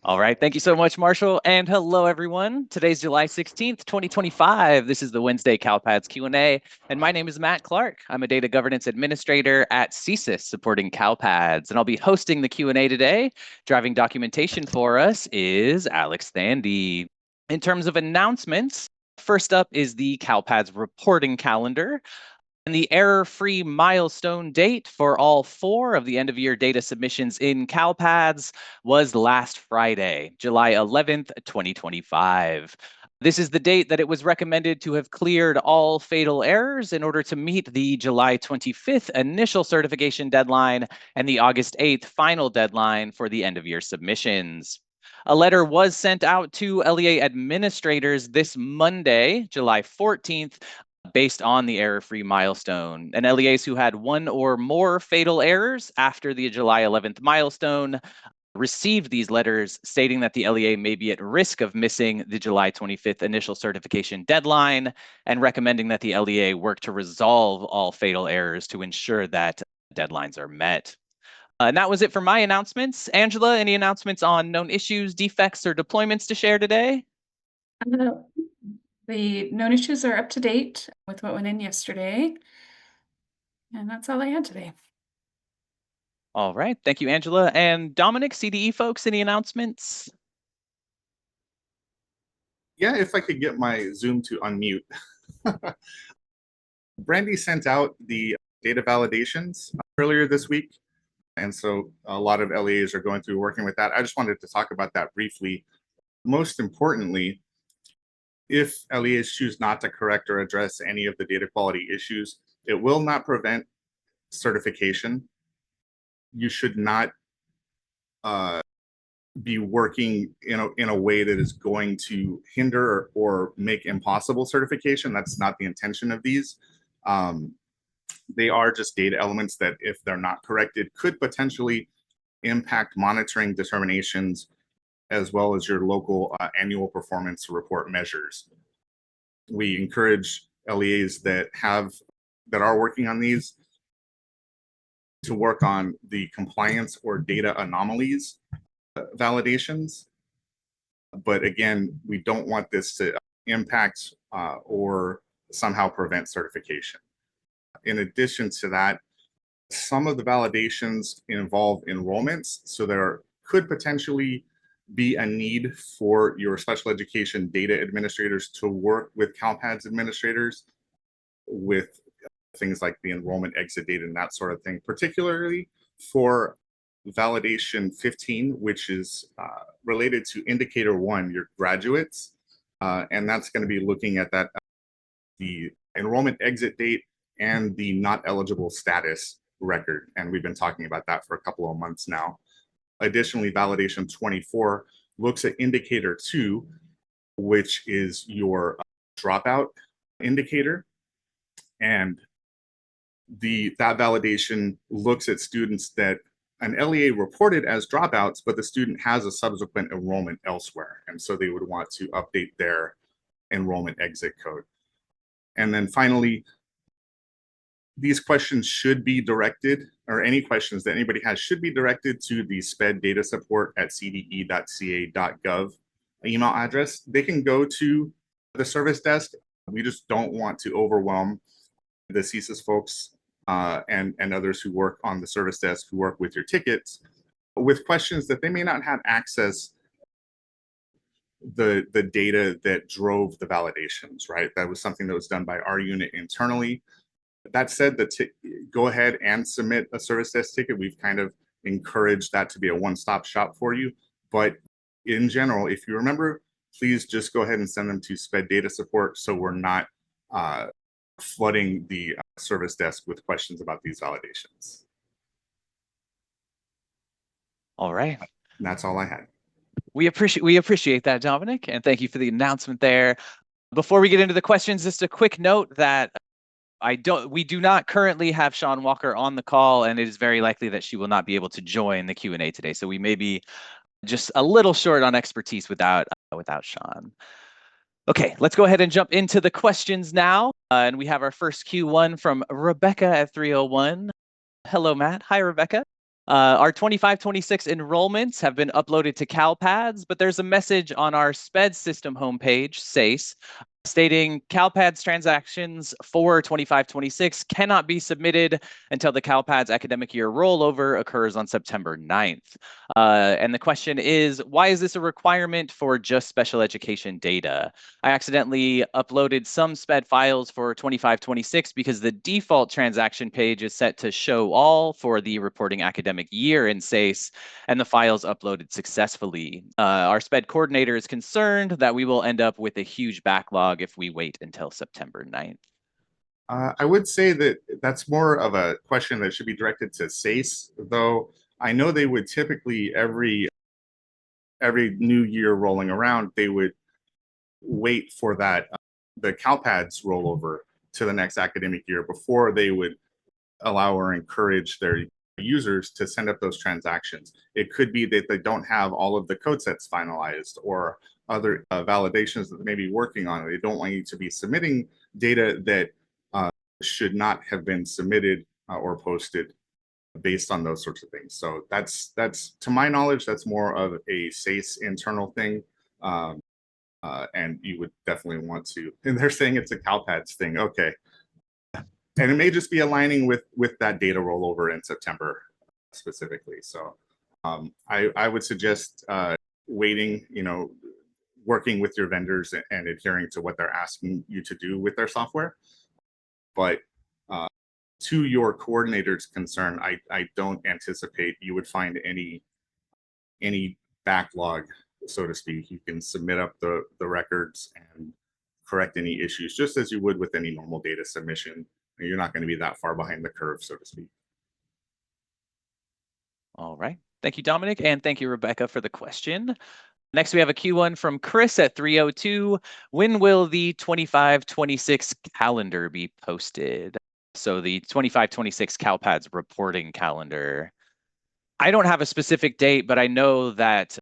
All right, thank you so much, Marshall, and hello, everyone. Today's July 16th, 2025. This is the Wednesday CALPADS Q A, and my name is Matt Clark. I'm a data governance administrator at SEIS supporting CALPADS, and I'll be hosting the Q A today. Driving documentation for us is Alex Thandy. In terms of announcements, first up is the CALPADS reporting calendar. And the error-free milestone date for all 4 of the end-of-year data submissions in CALPADS was last Friday, July 11th, 2025. This is the date that it was recommended to have cleared all fatal errors in order to meet the July 25th initial certification deadline and the August 8th final deadline for the end-of-year submissions. A letter was sent out to LEA administrators this Monday, July 14th, based on the error-free milestone. And LEAs who had 1 or more fatal errors after the July 11th milestone received these letters stating that the LEA may be at risk of missing the July 25th initial certification deadline and recommending that the LEA work to resolve all fatal errors to ensure that deadlines are met. And that was it for my announcements. Angela, any announcements on known issues, defects, or deployments to share today? The known issues are up to date with what went in yesterday. And that's all I had today. All right. Thank you, Angela. And Dominic, CDE folks, any announcements? Yeah, if I could get my Zoom to unmute. Brandy sent out the data validations earlier this week. And so a lot of LEAs are going through working with that. I just wanted to talk about that briefly. Most importantly, if LEAs choose not to correct or address any of the data quality issues, it will not prevent certification. You should not be working in a way that is going to hinder or make impossible certification. That's not the intention of these. They are just data elements that, if they're not corrected, could potentially impact monitoring determinations as well as your local annual performance report measures. We encourage LEAs that are working on these to work on the compliance or data anomalies validations. But again, we don't want this to impact or somehow prevent certification. In addition to that, some of the validations involve enrollments, so there could potentially be a need for your special education data administrators to work with CALPADS administrators with things like the enrollment exit date and that sort of thing, particularly for validation 15, which is related to indicator 1, your graduates, and that's going to be looking at that the enrollment exit date and the not eligible status record, and we've been talking about that for a couple of months now. Additionally, validation 24 looks at indicator 2, which is your dropout indicator, and that validation looks at students that an LEA reported as dropouts, but the student has a subsequent enrollment elsewhere, and so they would want to update their enrollment exit code. And then finally, these questions should be directed, or any questions that anybody has should be directed to the SPED data support at cde.ca.gov email address. They can go to the service desk. We just don't want to overwhelm the CSIS folks and others who work on the service desk, who work with your tickets, with questions that they may not have access the data that drove the validations, right? That was something that was done by our unit internally. That said, go ahead and submit a service desk ticket. We've kind of encouraged that to be a one-stop shop for you. But in general, if you remember, please just go ahead and send them to SPED data support so we're not flooding the service desk with questions about these validations. All right. And that's all I had. We appreciate that, Dominic, and thank you for the announcement there. Before we get into the questions, just a quick note that we do not currently have Sean Walker on the call, and it is very likely that she will not be able to join the Q&A today. So we may be just a little short on expertise without Sean. Okay, let's go ahead and jump into the questions now. And we have our first Q1 from Rebecca at 301. Hello, Matt. Hi, Rebecca. Our 25-26 enrollments have been uploaded to CalPads, but there's a message on our SPED system homepage, SEIS, stating CalPads transactions for 25-26 cannot be submitted until the CalPads academic year rollover occurs on September 9th. And the question is, why is this a requirement for just special education data? I accidentally uploaded some SPED files for 25-26 because the default transaction page is set to show all for the reporting academic year in SEIS, and the files uploaded successfully. Our SPED coordinator is concerned that we will end up with a huge backlog if we wait until September 9th. I would say that that's more of a question that should be directed to SEIS, though I know they would typically every new year rolling around, they would wait for that the CalPads rollover to the next academic year before they would allow or encourage their users to send up those transactions. It could be that they don't have all of the code sets finalized or other validations that they may be working on. They don't want you to be submitting data that should not have been submitted or posted based on those sorts of things. So that's to my knowledge, that's more of a SEIS internal thing. And you would definitely want to, and they're saying it's a CalPads thing. Okay. And it may just be aligning with that data rollover in September specifically. So I would suggest waiting, working with your vendors and adhering to what they're asking you to do with their software. But to your coordinator's concern, I don't anticipate you would find any backlog, so to speak. You can submit up the records and correct any issues just as you would with any normal data submission. You're not going to be that far behind the curve, so to speak. All right. Thank you, Dominic, and thank you, Rebecca, for the question. Next, we have a Q1 from Chris at 3:02. When will the 25-26 calendar be posted? So the 25-26 CalPads reporting calendar. I don't have a specific date, but I know that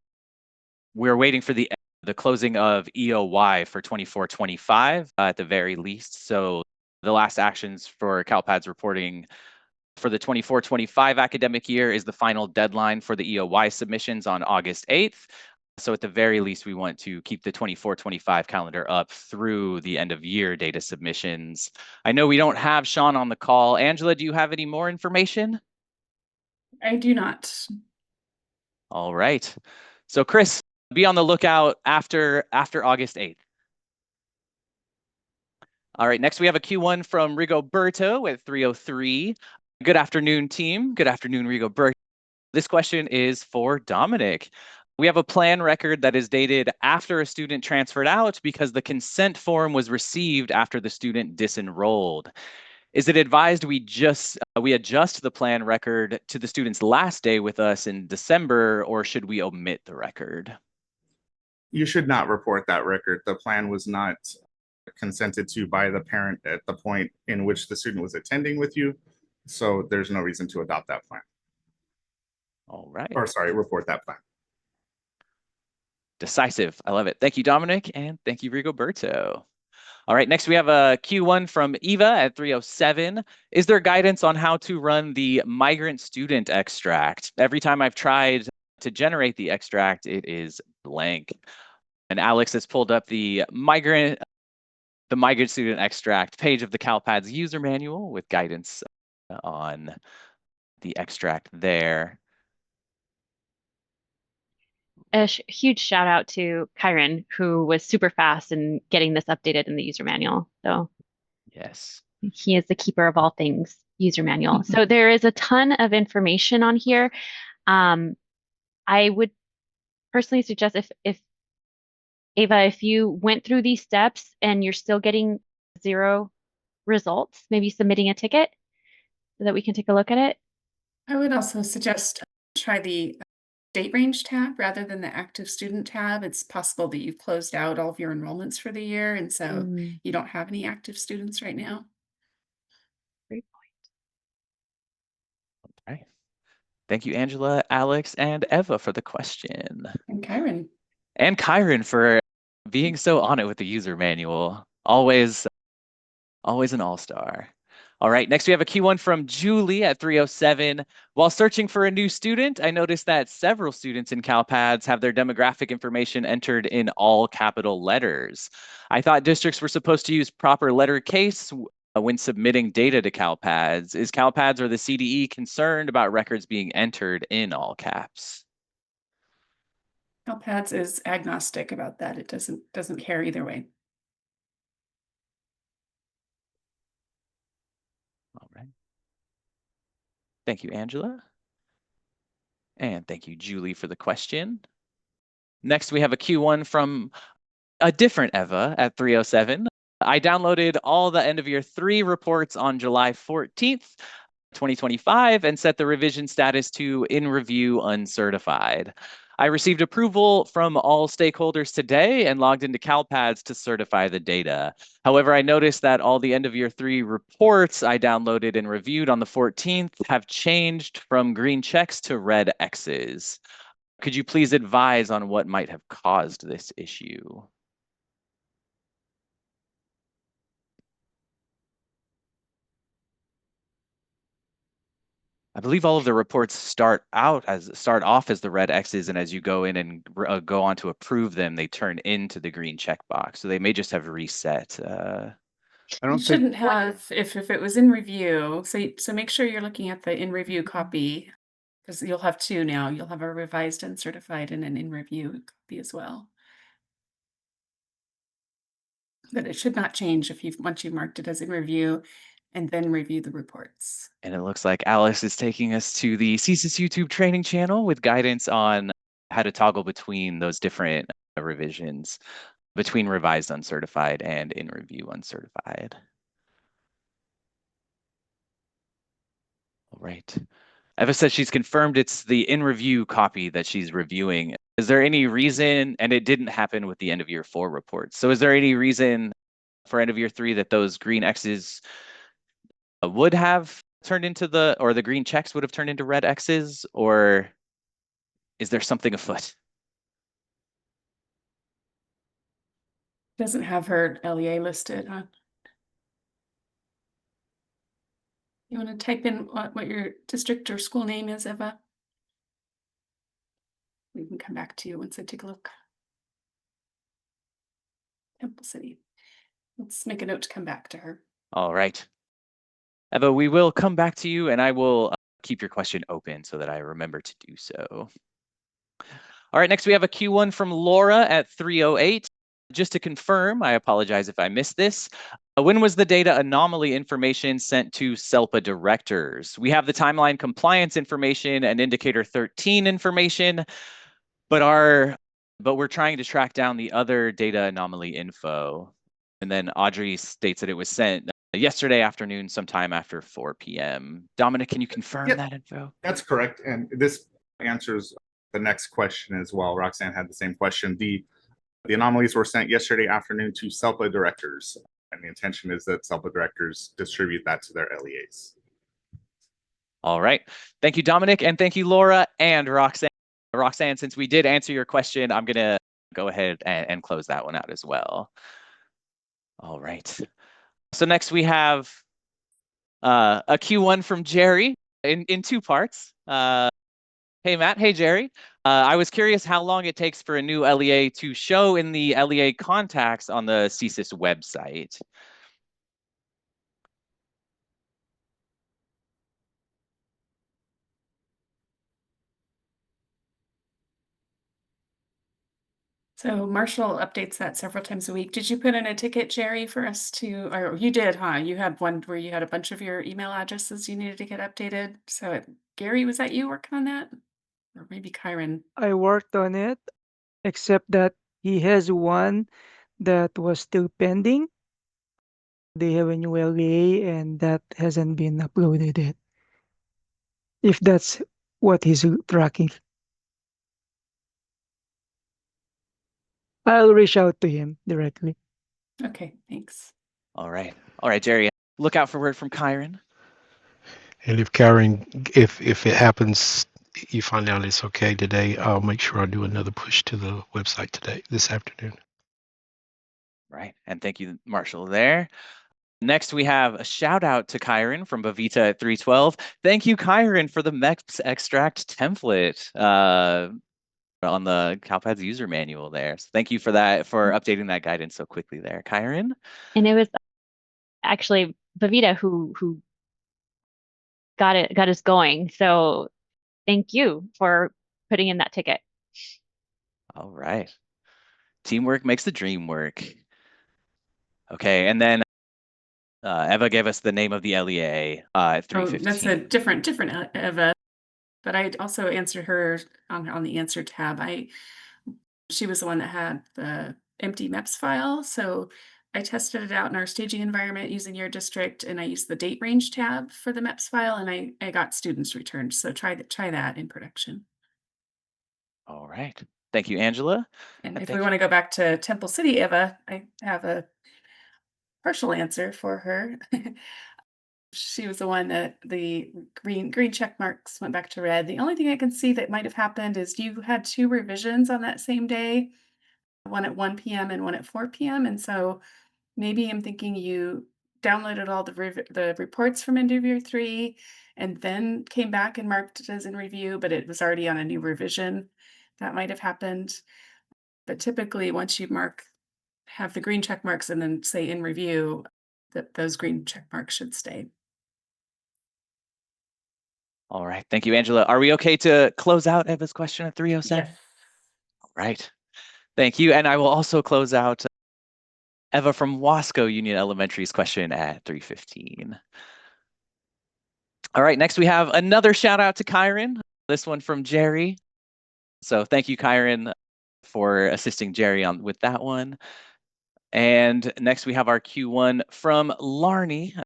we're waiting for the closing of EOY for 24-25 at the very least. So the last actions for CalPads reporting for the 24-25 academic year is the final deadline for the EOY submissions on August 8th. So at the very least, we want to keep the 24-25 calendar up through the end of year data submissions. I know we don't have Sean on the call. Angela, do you have any more information? I do not. All right. So Chris, be on the lookout after August 8th. All right, next we have a Q1 from Rigoberto at 3:03. Good afternoon, team. Good afternoon, Rigoberto. This question is for Dominic. We have a plan record that is dated after a student transferred out because the consent form was received after the student disenrolled. Is it advised we adjust the plan record to the student's last day with us in December, or should we omit the record? You should not report that record. The plan was not consented to by the parent at the point in which the student was attending with you. So there's no reason to adopt that plan. All right. Or sorry, report that plan. Decisive. I love it. Thank you, Dominic, and thank you, Rigoberto. All right, next we have a Q1 from Eva at 3:07. Is there guidance on how to run the migrant student extract? Every time I've tried to generate the extract, it is blank. And Alex has pulled up the migrant student extract page of the CalPads user manual with guidance on the extract there. A huge shout out to Kyron, who was super fast in getting this updated in the user manual. So yes, he is the keeper of all things user manual. So there is a ton of information on here. I would personally suggest if Ava, if you went through these steps and you're still getting 0 results, maybe submitting a ticket so that we can take a look at it. I would also suggest try the date range tab rather than the active student tab. It's possible that you've closed out all of your enrollments for the year, and so you don't have any active students right now. Great point. Okay. Thank you, Angela, Alex, and Eva for the question. And Kyron. And Kyron for being so on it with the user manual. Always an all-star. All right, next we have a Q1 from Julie at 307. While searching for a new student, I noticed that several students in CalPads have their demographic information entered in all capital letters. I thought districts were supposed to use proper letter case when submitting data to CalPads. Is CalPads or the CDE concerned about records being entered in all caps? CalPads is agnostic about that. It doesn't care either way. All right. Thank you, Angela. And thank you, Julie, for the question. Next, we have a Q1 from a different Eva at 307. I downloaded all the end of year 3 reports on July 14th, 2025, and set the revision status to in review uncertified. I received approval from all stakeholders today and logged into CalPads to certify the data. However, I noticed that all the end of year 3 reports I downloaded and reviewed on the 14th have changed from green checks to red X's. Could you please advise on what might have caused this issue? I believe all of the reports start off as the red X's, and as you go in and go on to approve them, they turn into the green checkbox. So they may just have reset. I You don't think shouldn't have, if it was in review, so make sure you're looking at the in review copy, because you'll have 2 now. You'll have a revised and certified and an in review copy as well. But it should not change once you've marked it as in review and then review the reports. And it looks like Alice is taking us to the CSIS YouTube training channel with guidance on how to toggle between those different revisions, between revised uncertified and in review uncertified. All right. Eva says she's confirmed it's the in review copy that she's reviewing. Is there any reason, and it didn't happen with the end of year 4 reports, so is there any reason for end of year 3 that those green X's would have turned into or the green checks would have turned into red X's, or is there something afoot? Doesn't have her LEA listed, huh? You want to type in what your district or school name is, Eva? We can come back to you once I take a look. Temple City. Let's make a note to come back to her. All right. Eva, we will come back to you, and I will keep your question open so that I remember to do so. All right, next we have a Q1 from Laura at 308. Just to confirm, I apologize if I missed this. When was the data anomaly information sent to SELPA directors? We have the timeline compliance information and indicator 13 information, but we're trying to track down the other data anomaly info. And then Audrey states that it was sent yesterday afternoon, sometime after 4 p.m. Dominic, can you confirm that info? that's correct. And this answers the next question as well. Roxanne had the same question. The anomalies were sent yesterday afternoon to SELPA directors, and the intention is that SELPA directors distribute that to their LEAs. All right. Thank you, Dominic, and thank you, Laura and Roxanne. Roxanne, since we did answer your question, I'm going to go ahead and close that one out as well. All right. So next we have a Q1 from Jerry in 2 parts. Hey, Matt. Hey, Jerry. I was curious how long it takes for a new LEA to show in the LEA contacts on the CSIS website. So Marshall updates that several times a week. Did you put in a ticket, Jerry, for us to, or you did, huh? You had one where you had a bunch of your email addresses you needed to get updated. So Gary, was that you working on that? Or maybe Kyron? I worked on it, except that he has one that was still pending. They have a new LEA and that hasn't been uploaded yet. If that's what he's tracking. I'll reach out to him directly. Okay, thanks. All right. All right, Jerry. Look out for word from Kyron. And if Karen, if it happens, you find out it's okay today, I'll make sure I do another push to the website this afternoon. Right. And thank you, Marshall, there. Next, we have a shout out to Kyron from Bavita at 312. Thank you, Kyron, for the MEPS extract template on the CalPADS user manual there. So thank you for that, for updating that guidance so quickly there, Kyron. And it was actually Bavita who got us going. So thank you for putting in that ticket. All right. Teamwork makes the dream work. Okay, and then Eva gave us the name of the LEA at 3:15. That's a different Eva, but I also answered her on the answer tab. She was the one that had the empty MEPS file, so I tested it out in our staging environment using your district, and I used the date range tab for the MEPS file, and I got students returned. So try that in production. All right. Thank you, Angela. And if we want to go back to Temple City, Eva, I have a partial answer for her. She was the one that the green check marks went back to red. The only thing I can see that might have happened is you had 2 revisions on that same day, one at 1 p.m. and one at 4 p.m. And so maybe I'm thinking you downloaded all the reports from end of year 3 and then came back and marked it as in review, but it was already on a new revision. That might have happened. But typically once you have the green check marks and then say in review, those green check marks should stay. All right. Thank you, Angela. Are we okay to close out Eva's question at 3:07? Yes. All right. Thank you. And I will also close out Eva from Wasco Union Elementary's question at 3:15. All right. Next, we have another shout out to Kyron. This one from Jerry. So thank you, Kyron, for assisting Jerry with that one. And next, we have our Q1 from Larney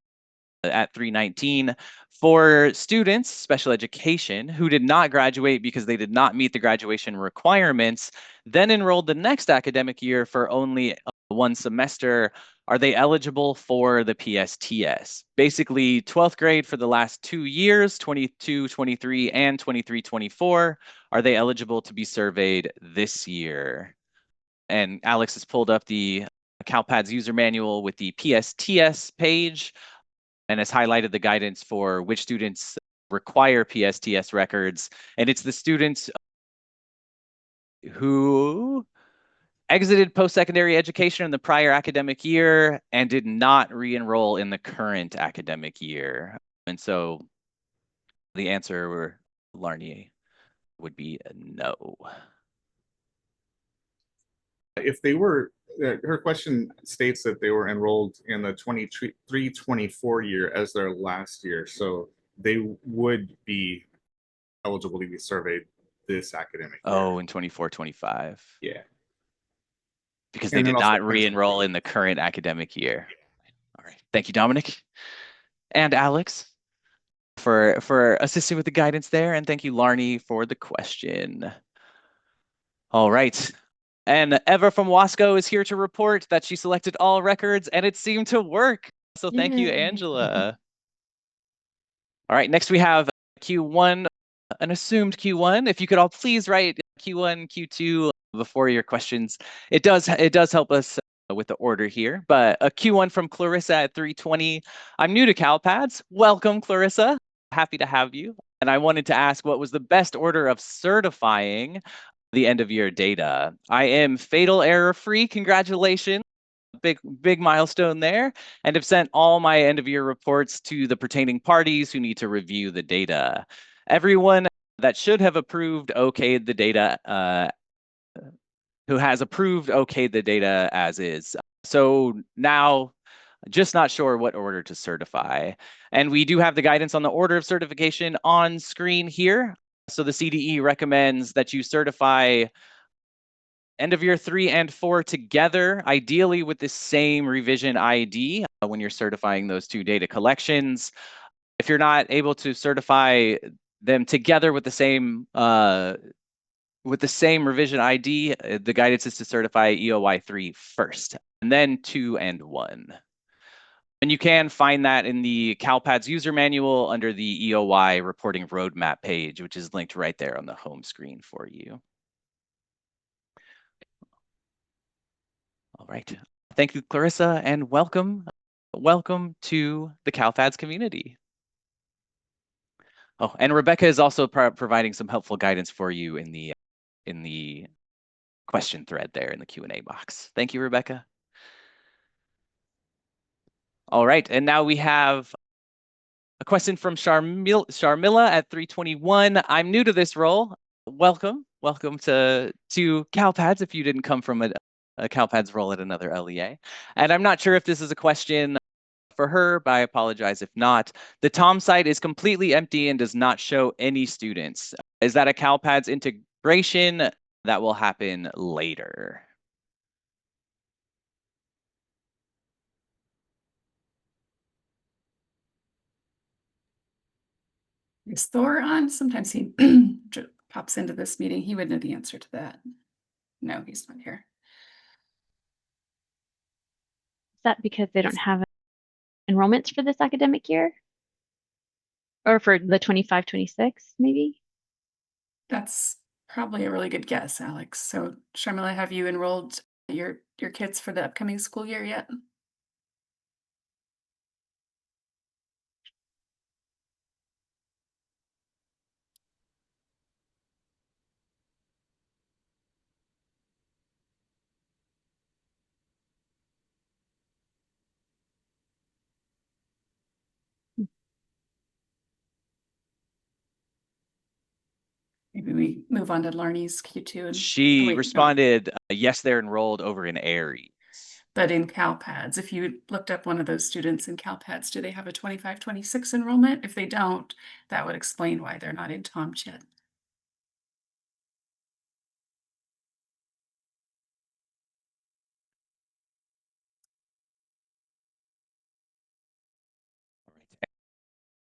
at 3:19 for students, special education, who did not graduate because they did not meet the graduation requirements, then enrolled the next academic year for only 1 semester. Are they eligible for the PSTS? Basically, 12th grade for the last 2 years, 22, 23, and 23, 24. Are they eligible to be surveyed this year? And Alex has pulled up the CalPADS user manual with the PSTS page and has highlighted the guidance for which students require PSTS records. And it's the students who exited post-secondary education in the prior academic year and did not re-enroll in the current academic year. And so the answer, Larney, would be no. If they were, her question states that they were enrolled in the 23-24 year as their last year, so they would be eligible to be surveyed this academic year. Oh, in 24-25. Yeah. Because they did not re-enroll in the current academic year. All right. Thank you, Dominic. And Alex for assisting with the guidance there. And thank you, Larney, for the question. All right. And Eva from Wasco is here to report that she selected all records and it seemed to work. So thank you, Angela. All right, next we have Q1, an assumed Q1. If you could all please write Q1, Q2 before your questions. It does help us with the order here, but a Q1 from Clarissa at 3:20. I'm new to CalPADS. Welcome, Clarissa. Happy to have you. And I wanted to ask, what was the best order of certifying the end of year data? I am fatal error free. Congratulations. Big milestone there, and have sent all my end of year reports to the pertaining parties who need to review the data. Everyone that should have approved okayed the data, who has approved okayed the data as is. So now, just not sure what order to certify. And we do have the guidance on the order of certification on screen here. So the CDE recommends that you certify end of year 3 and 4 together, ideally with the same revision ID when you're certifying those 2 data collections. If you're not able to certify them together with the same revision ID, the guidance is to certify EOY 3 first, and then 2 and 1. And you can find that in the CalPADS user manual under the EOY reporting roadmap page, which is linked right there on the home screen for you. All right. Thank you, Clarissa, and welcome. welcome to the CalPADS community. Oh, and Rebecca is also providing some helpful guidance for you in the question thread there in the Q&A box. Thank you, Rebecca. All right, and now we have a question from Sharmila at 321. I'm new to this role. Welcome to CalPADS if you didn't come from a CalPADS role at another LEA. And I'm not sure if this is a question for her, but I apologize if not. The TOM site is completely empty and does not show any students. Is that a CalPADS integration that will happen later? Is Thor on? Sometimes he pops into this meeting. He would know the answer to that. No, he's not here. Is that because they don't have enrollments for this academic year? Or for the 25-26, maybe? That's probably a really good guess, Alex. So, Sharmila, have you enrolled your kids for the upcoming school year yet? Maybe we move on to Larnie's Q2. And, She wait, no. responded, yes, they're enrolled over in Aeries. But in CalPADS, if you looked up one of those students in CalPADS, do they have a 25-26 enrollment? If they don't, that would explain why they're not in TOM yet.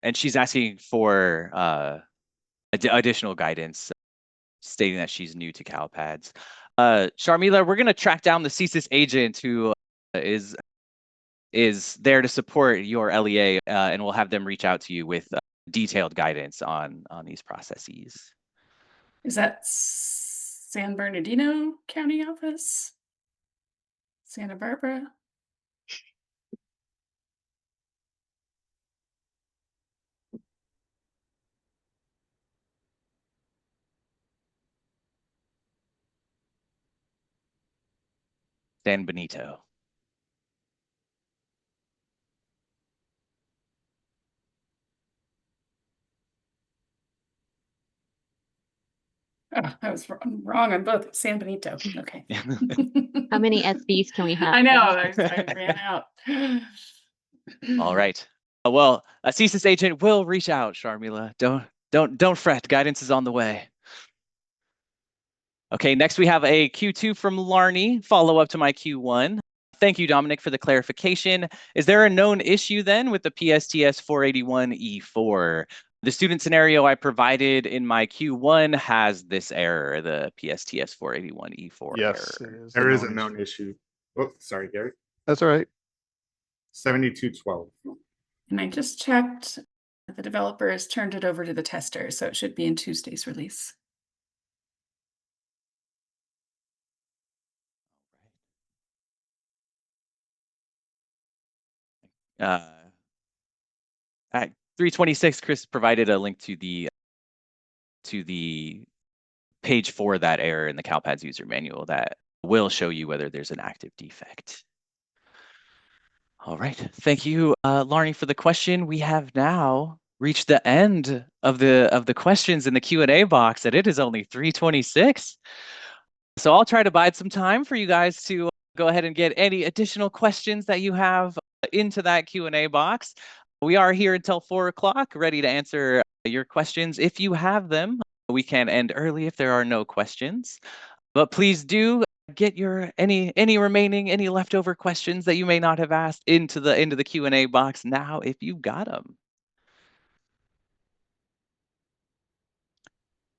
And she's asking for additional guidance, stating that she's new to CalPADS. Sharmila, we're going to track down the CSIS agent who is there to support your LEA, and we'll have them reach out to you with detailed guidance on these processes. Is that San Bernardino County office? Santa Barbara? San Benito. Oh, I was wrong on both. San Benito. Okay. How many SBs can we have? I know. I ran out. All right. Well, a CSIS agent will reach out, Sharmila. Don't fret. Guidance is on the way. Okay, next we have a Q2 from Larnie, follow up to my Q1. Thank you, Dominic, for the clarification. Is there a known issue then with the PSTS 481E4? The student scenario I provided in my Q1 has this error, the PSTS 481E4 Yes, error. there is a known issue. Oh, sorry, Gary. That's all right. 7212. And I just checked. The developer has turned it over to the tester, so it should be in Tuesday's release. At 326, Chris provided a link to the page for that error in the CalPADS user manual that will show you whether there's an active defect. All right, thank you, Larnie, for the question. We have now reached the end of the questions in the Q&A box, and it is only 3:26. So I'll try to bide some time for you guys to go ahead and get any additional questions that you have into that Q&A box. We are here until 4 o'clock, ready to answer your questions if you have them. We can end early if there are no questions, but please do get your any leftover questions that you may not have asked into the Q&A box now if you've got them.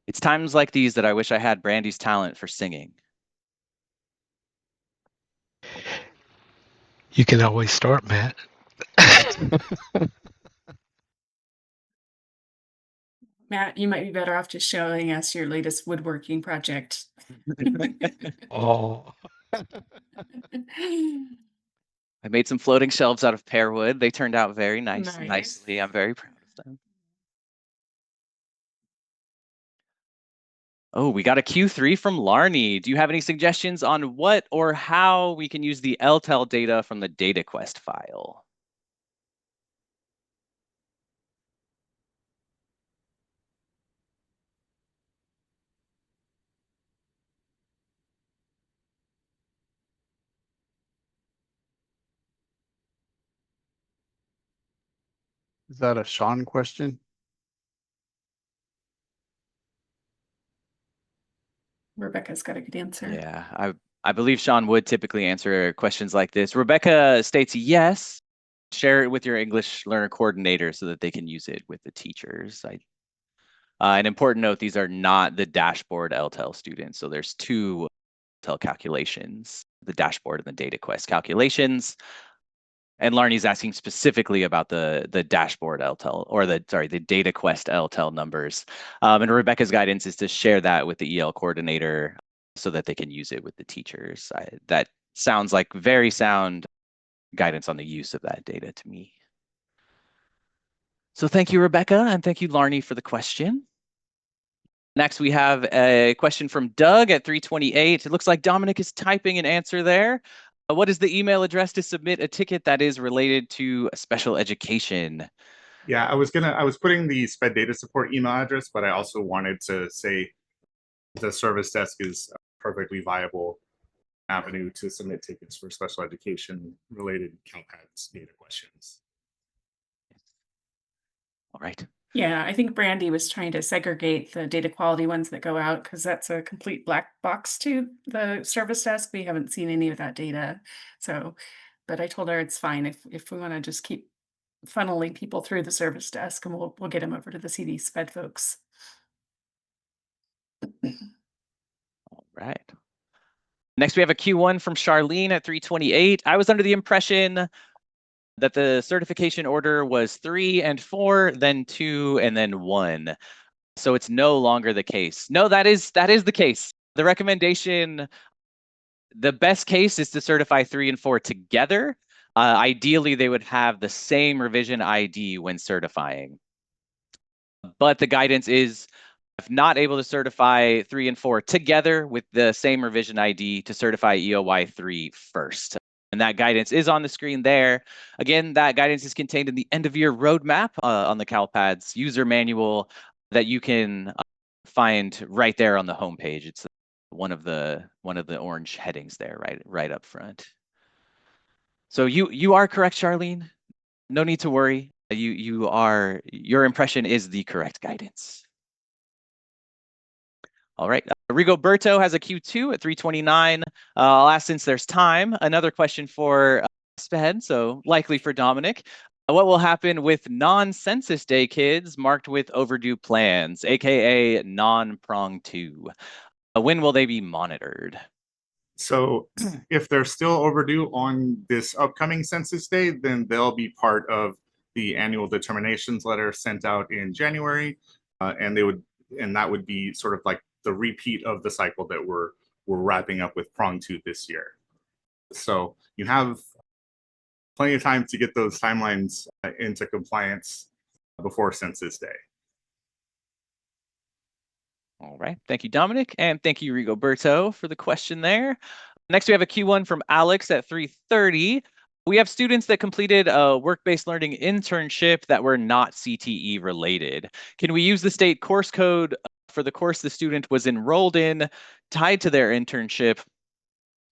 It's times like these that I wish I had Brandy's talent for singing. You can always start, Matt. Matt, you might be better off just showing us your latest woodworking project. Oh, I made some floating shelves out of pear wood. They turned out very nicely. Nice. I'm very proud of them. Oh, we got a Q3 from Larney. Do you have any suggestions on what or how we can use the LTEL data from the DataQuest file? Is that a Sean question? Rebecca's got a good answer. Yeah, I believe Sean would typically answer questions like this. Rebecca states yes. Share it with your English learner coordinator so that they can use it with the teachers. An important note, these are not the dashboard LTEL students. So there's two LTEL calculations, the dashboard and the DataQuest calculations. And Larney's asking specifically about the dashboard LTEL or the DataQuest LTEL numbers. And Rebecca's guidance is to share that with the EL coordinator so that they can use it with the teachers. That sounds like very sound guidance on the use of that data to me. So thank you, Rebecca, and thank you, Larney, for the question. Next, we have a question from Doug at 328. It looks like Dominic is typing an answer there. What is the email address to submit a ticket that is related to special education? Yeah, I was putting the SPED data support email address, but I also wanted to say the service desk is a perfectly viable avenue to submit tickets for special education related CALPADS data questions. All right. Yeah, I think Brandy was trying to segregate the data quality ones that go out because that's a complete black box to the service desk. We haven't seen any of that data. So, but I told her it's fine if we want to just keep funneling people through the service desk, and we'll get them over to the CD SPED folks. All right. Next, we have a Q1 from Charlene at 328. I was under the impression that the certification order was 3 and 4, then 2, and then 1. So it's no longer the case. No, that is the case. The recommendation, the best case is to certify 3 and 4 together. Ideally, they would have the same revision ID when certifying. But the guidance is, if not able to certify 3 and 4 together with the same revision ID, to certify EOY 3 first. And that guidance is on the screen there. Again, that guidance is contained in the end of year roadmap on the CALPADS user manual that you can find right there on the homepage. It's one of the orange headings there, right up front. So you are correct, Charlene. No need to worry. Your impression is the correct guidance. All right, Rigoberto has a Q2 at 329. I'll ask, since there's time, another question for SPED, so likely for Dominic. What will happen with non-census day kids marked with overdue plans, aka non-prong 2? When will they be monitored? So if they're still overdue on this upcoming census day, then they'll be part of the annual determinations letter sent out in January, and that would be sort of like the repeat of the cycle that we're wrapping up with prong 2 this year. So you have plenty of time to get those timelines into compliance before census day. All right, thank you, Dominic, and thank you, Rigoberto, for the question there. Next, we have a Q1 from Alex at 330. We have students that completed a work-based learning internship that were not CTE related. Can we use the state course code for the course the student was enrolled in tied to their internship,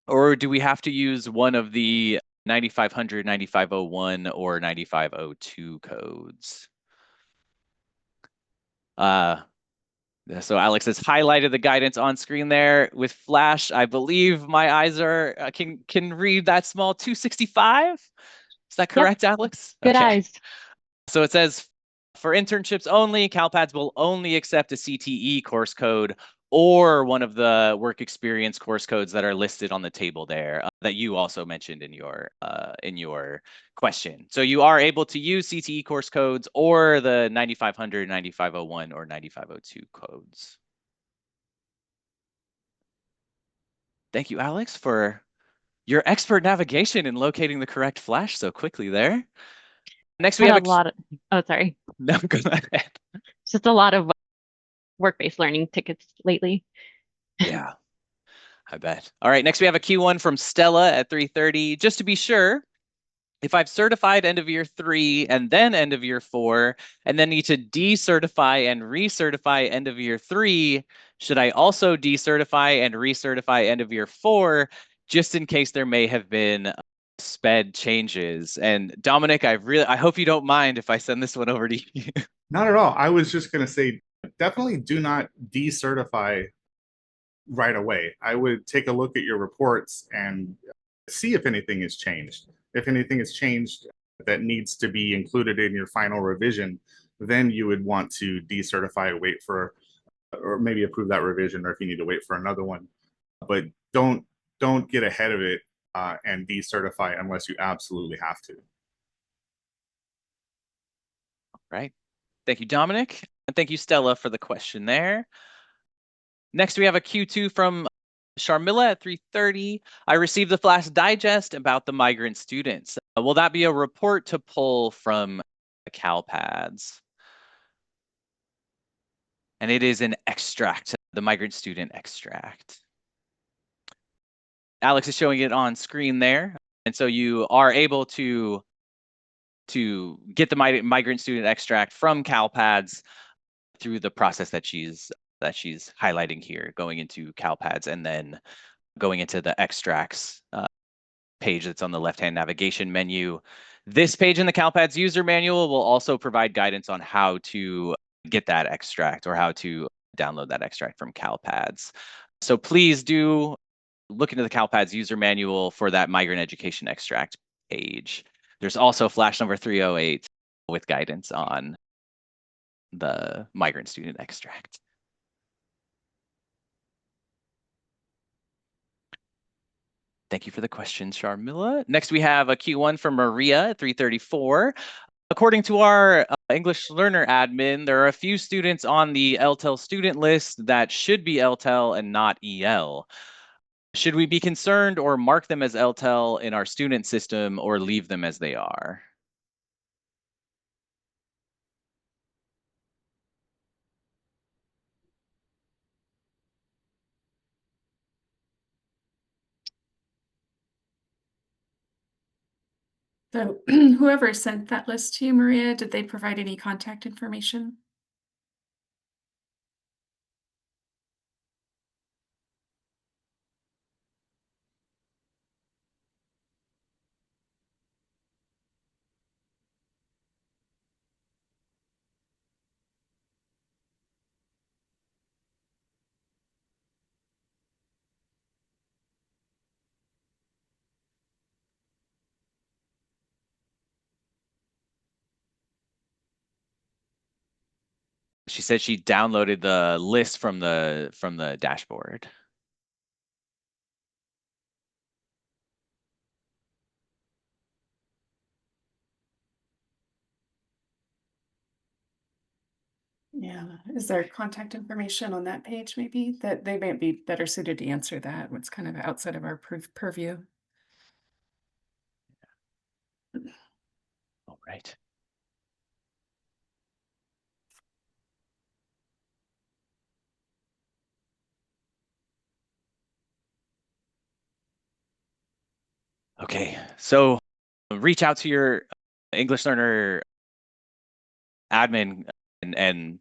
or do we have to use one of the 9500, 9501, or 9502 codes? So Alex has highlighted the guidance on screen there with Flash. I believe my eyes are can read that small 265. Is that correct, yep. Alex? Good eyes. So it says, for internships only, CALPADS will only accept a CTE course code or one of the work experience course codes that are listed on the table there that you also mentioned in your question. So you are able to use CTE course codes or the 9500, 9501, or 9502 codes. Thank you, Alex, for Your expert navigation in locating the correct flash so quickly there. Next, we Had have a lot of, oh, sorry. no, go ahead. Just a lot of work-based learning tickets lately. Yeah, I bet. All right, next we have a Q1 from Stella at 3:30. Just to be sure, if I've certified end of year 3 and then end of year 4, and then need to decertify and recertify end of year 3, should I also decertify and recertify end of year 4, just in case there may have been SPED changes? And Dominic, I hope you don't mind if I send this one over to you. Not at all. I was just going to say, definitely do not decertify right away. I would take a look at your reports and see if anything has changed. If anything has changed that needs to be included in your final revision, then you would want to decertify, wait for, or maybe approve that revision, or if you need to wait for another one. But don't get ahead of it and decertify unless you absolutely have to. Right. Thank you, Dominic. And thank you, Stella, for the question there. Next, we have a Q2 from Sharmila at 3:30. I received the Flash Digest about the migrant students. Will that be a report to pull from CALPADS? And it is an extract, the migrant student extract. Alex is showing it on screen there. And so you are able to get the migrant student extract from CALPADS through the process that she's highlighting here, going into CALPADS and then going into the extracts page that's on the left-hand navigation menu. This page in the CALPADS user manual will also provide guidance on how to get that extract or how to download that extract from CALPADS. So please do look into the CALPADS user manual for that migrant education extract page. There's also flash number 308 with guidance on the migrant student extract. Thank you for the question, Sharmila. Next, we have a Q1 from Maria at 3:34. According to our English learner admin, there are a few students on the LTEL student list that should be LTEL and not EL. Should we be concerned or mark them as LTEL in our student system or leave them as they are? So whoever sent that list to you, Maria, did they provide any contact information? She said she downloaded the list from the dashboard. Yeah, is there contact information on that page maybe that they might be better suited to answer that? What's kind of outside of our purview? All right. Okay, so reach out to your English learner admin and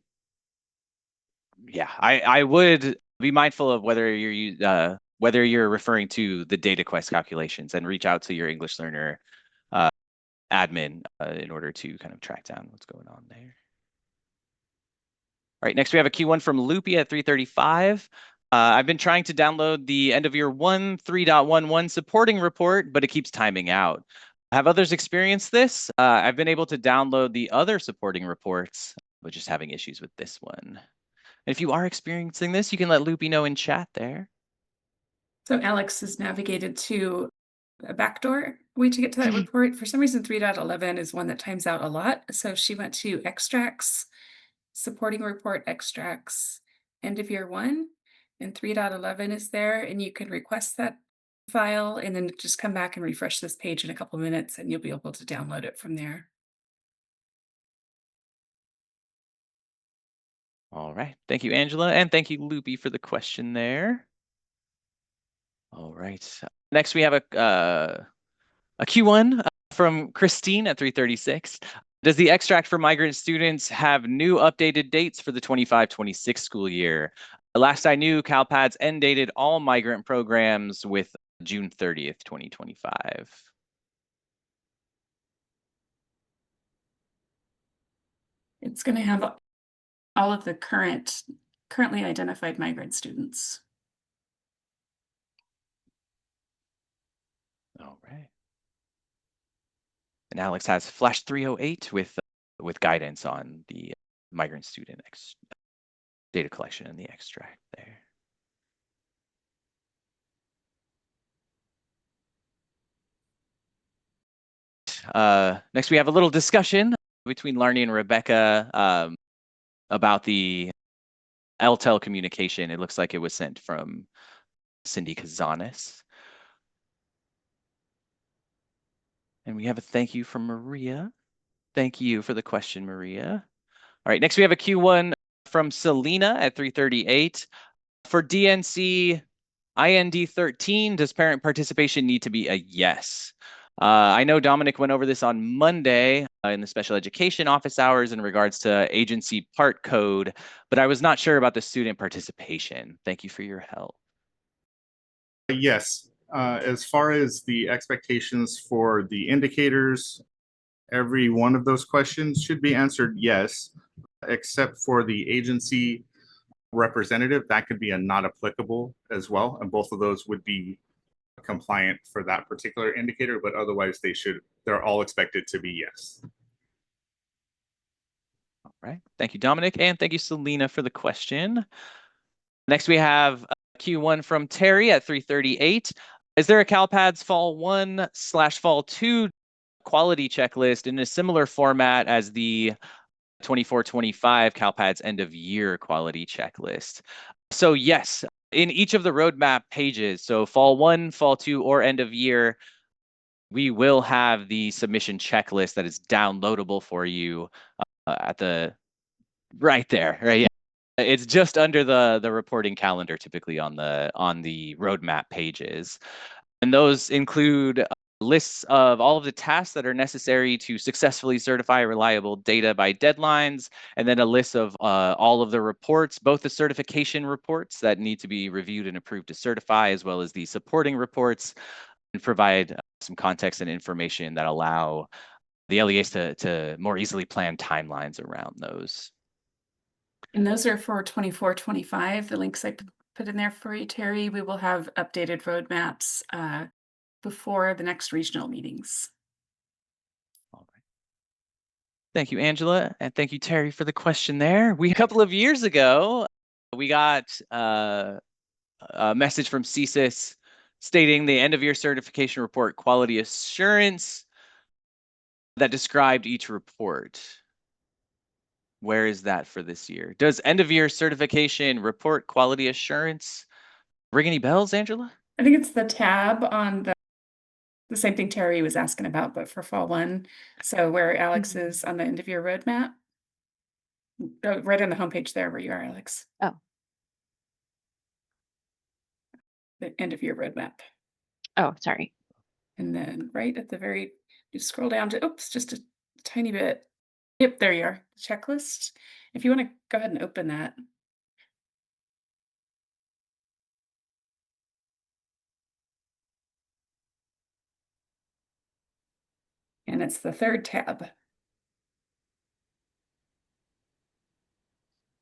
yeah, I would be mindful of whether you're referring to the data quest calculations and reach out to your English learner admin in order to kind of track down what's going on there. All right, next we have a Q1 from Loopy at 3:35. I've been trying to download the end of year 1 3.11 supporting report, but it keeps timing out. Have others experienced this? I've been able to download the other supporting reports, but just having issues with this one. If you are experiencing this, you can let Loopy know in chat there. So Alex has navigated to a backdoor way to get to that report. For some reason, 3.11 is one that times out a lot. So she went to extracts, supporting report extracts, end of year 1, and 3.11 is there, and you can request that file, and then just come back and refresh this page in a couple minutes and you'll be able to download it from there. All right. Thank you, Angela. And thank you, Loopy, for the question there. All right. Next, we have a Q1 from Christine at 336. Does the extract for migrant students have new updated dates for the 25-26 school year? Last I knew, CALPADS end dated all migrant programs with June 30th, 2025. It's going to have all of the currently identified migrant students. All right. And Alex has flash 308 with guidance on the migrant student data collection and the extract there. Next, we have a little discussion between Larnie and Rebecca about the LTEL communication. It looks like it was sent from Cindy Kazanis. And we have a thank you from Maria. Thank you for the question, Maria. All right, next we have a Q1 from Selena at 338. For DNC IND 13, does parent participation need to be a yes? I know Dominic went over this on Monday in the special education office hours in regards to agency part code, but I was not sure about the student participation. Thank you for your help. Yes, as far as the expectations for the indicators, every one of those questions should be answered yes, except for the agency representative. That could be a not applicable as well, and both of those would be compliant for that particular indicator, but otherwise they're all expected to be yes. All right, thank you, Dominic, and thank you, Selena, for the question. Next, we have Q1 from Terry at 338. Is there a CALPADS Fall 1/Fall 2 quality checklist in a similar format as the 24-25 CALPADS End of Year quality checklist? So yes, in each of the roadmap pages, so Fall 1, Fall 2, or End of Year, we will have the submission checklist that is downloadable for you at the right there, right? Yeah. It's just under the reporting calendar, typically on the roadmap pages. And those include lists of all of the tasks that are necessary to successfully certify reliable data by deadlines, and then a list of all of the reports, both the certification reports that need to be reviewed and approved to certify, as well as the supporting reports, and provide some context and information that allow the LEAs to more easily plan timelines around those. And those are for 24-25. The links I put in there for you, Terry. We will have updated roadmaps before the next regional meetings. All right. Thank you, Angela, and thank you, Terry, for the question there. A couple of years ago, we got a message from CSIS stating the end of year certification report quality assurance that described each report. Where is that for this year? Does end of year certification report quality assurance ring any bells, Angela? I think it's the tab on the same thing Terry was asking about, but for Fall 1. So where Alex is on the end of year roadmap. Right on the homepage there where you are, Alex. Oh. The end of year roadmap. Oh, sorry. And then right at the very, you scroll down to, oops, just a tiny bit. Yep, there you are, checklist. If you want to go ahead and open that. And it's the third tab.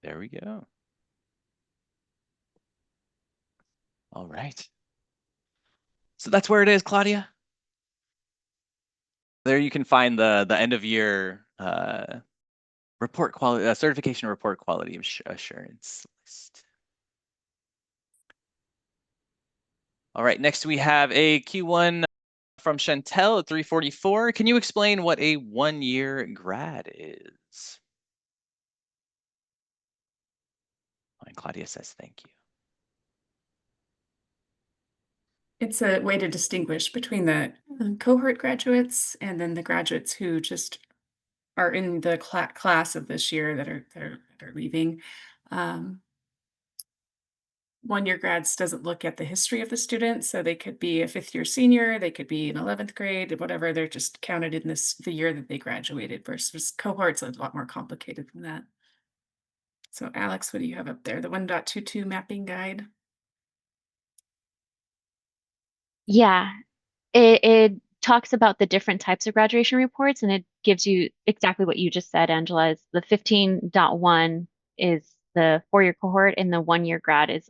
There we go. All right. So that's where it is, Claudia. There you can find the end of year report quality, certification report quality assurance list. All right, next we have a Q1 from Chantel at 344. Can you explain what a 1-year grad is? And Claudia says thank you. It's a way to distinguish between the cohort graduates and then the graduates who just are in the class of this year that are leaving. One-year grads doesn't look at the history of the student, so they could be a fifth-year senior, they could be in 11th grade, whatever. They're just counted in the year that they graduated. Versus cohorts, a lot more complicated than that. So Alex, what do you have up there? The 1.22 mapping guide. Yeah, it talks about the different types of graduation reports, and it gives you exactly what you just said, Angela. Is the 15.1 is the 4-year cohort, and the 1-year grad is,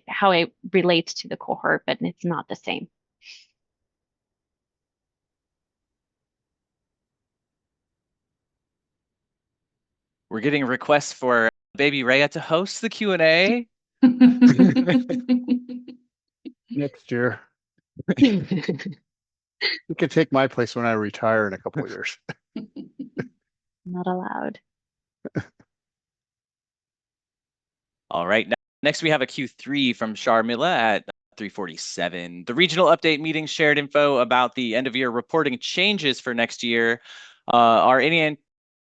how it relates to the cohort, but it's not the same. We're getting requests for baby Rhea to host the Q&A. Next year. You can take my place when I retire in a couple of years. Not allowed. All right. Next, we have a Q3 from Sharmila at 3:47. The regional update meeting shared info about the end of year reporting changes for next year. Are any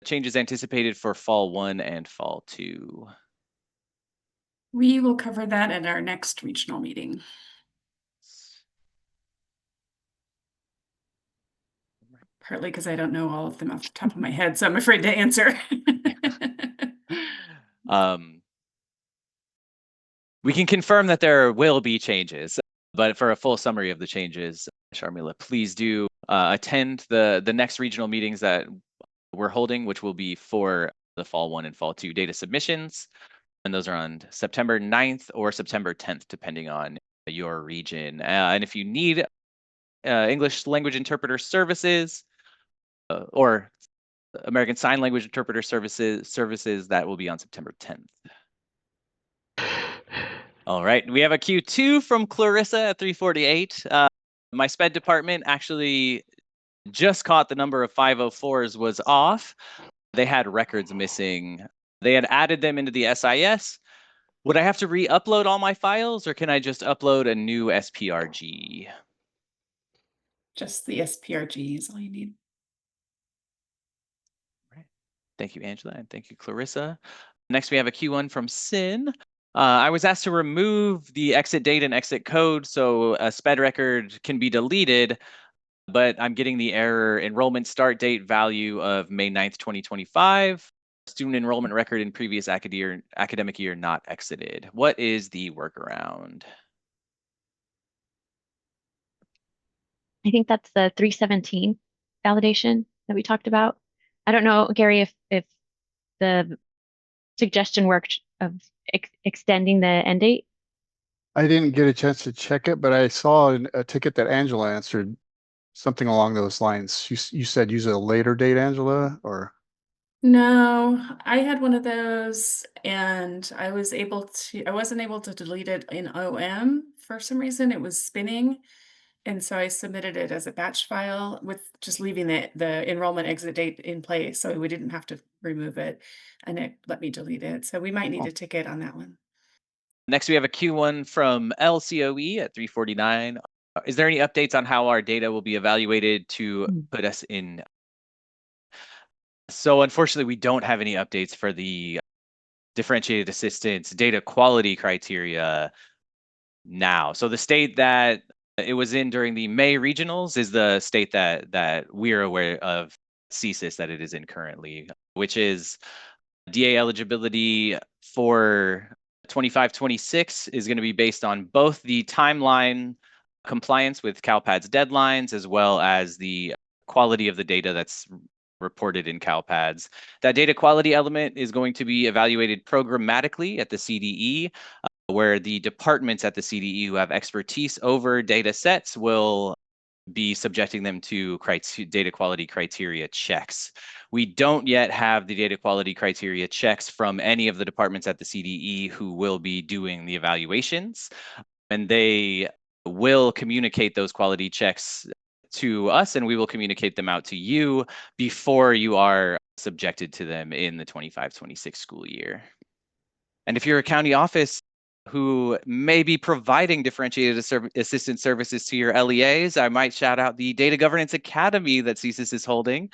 changes anticipated for fall 1 and fall 2? We will cover that at our next regional meeting. Partly because I don't know all of them off the top of my head, so I'm afraid to answer. We can confirm that there will be changes, but for a full summary of the changes, Sharmila, please do attend the next regional meetings that we're holding, which will be for the fall 1 and fall 2 data submissions. And those are on September 9th or September 10th, depending on your region. And if you need English language interpreter services or American Sign Language interpreter services, that will be on September 10th. All right, we have a Q2 from Clarissa at 3:48. My SPED department actually just caught the number of 504s was off. They had records missing. They had added them into the SIS. Would I have to re-upload all my files, or can I just upload a new SPRG? Just the SPRG is all you need. All right. Thank you, Angela, and thank you, Clarissa. Next, we have a Q1 from Sin. I was asked to remove the exit date and exit code so a SPED record can be deleted, but I'm getting the error enrollment start date value of May 9th, 2025. Student enrollment record in previous academic year not exited. What is the workaround? I think that's the 317 validation that we talked about. I don't know, Gary, if the suggestion worked of extending the end date. I didn't get a chance to check it, but I saw a ticket that Angela answered something along those lines. You said use a later date, Angela, or? No, I had one of those and I wasn't able to delete it in OM for some reason. It was spinning. And so I submitted it as a batch file with just leaving the enrollment exit date in place. So we didn't have to remove it and it let me delete it. So we might need a ticket on that one. Next, we have a Q1 from LCOE at 3:49. Is there any updates on how our data will be evaluated to put us in? So unfortunately, we don't have any updates for the differentiated assistance data quality criteria now. So the state that it was in during the May regionals is the state that we're aware of CSIS that it is in currently, which is DA eligibility for 25-26 is going to be based on both the timeline compliance with CALPADS deadlines as well as the quality of the data that's reported in CALPADS. That data quality element is going to be evaluated programmatically at the CDE, where the departments at the CDE who have expertise over data sets will be subjecting them to data quality criteria checks. We don't yet have the data quality criteria checks from any of the departments at the CDE who will be doing the evaluations, and they will communicate those quality checks to us, and we will communicate them out to you before you are subjected to them in the 25-26 school year. And if you're a county office who may be providing differentiated assistance services to your LEAs, I might shout out the Data Governance Academy that CSIS is holding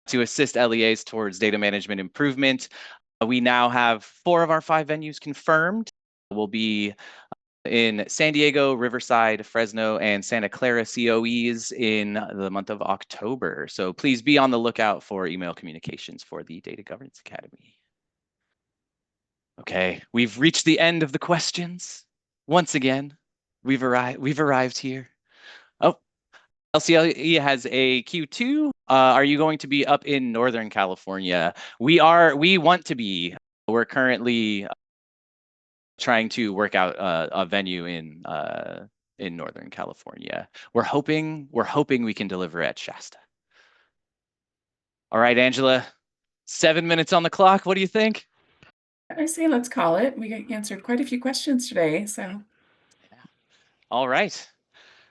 to assist LEAs towards data management improvement. We now have 4 of our 5 venues confirmed. We'll be in San Diego, Riverside, Fresno, and Santa Clara COEs in the month of October. So please be on the lookout for email communications for the Data Governance Academy. Okay, we've reached the end of the questions. Once again, we've arrived here. Oh, LCLE has a Q2. Are you going to be up in Northern California? We want to be. We're currently trying to work out a venue in Northern California. We're hoping we can deliver at Shasta. All right, Angela, 7 minutes on the clock. What do you think? I say let's call it. We answered quite a few questions today, so. Yeah. All right.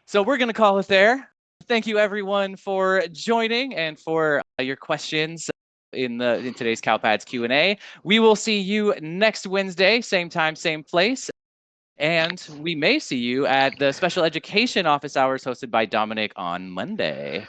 So we're going to call it there. Thank you everyone for joining and for your questions in today's CalPADS Q&A. We will see you next Wednesday, same time, same place. And we may see you at the special education office hours hosted by Dominic on Monday.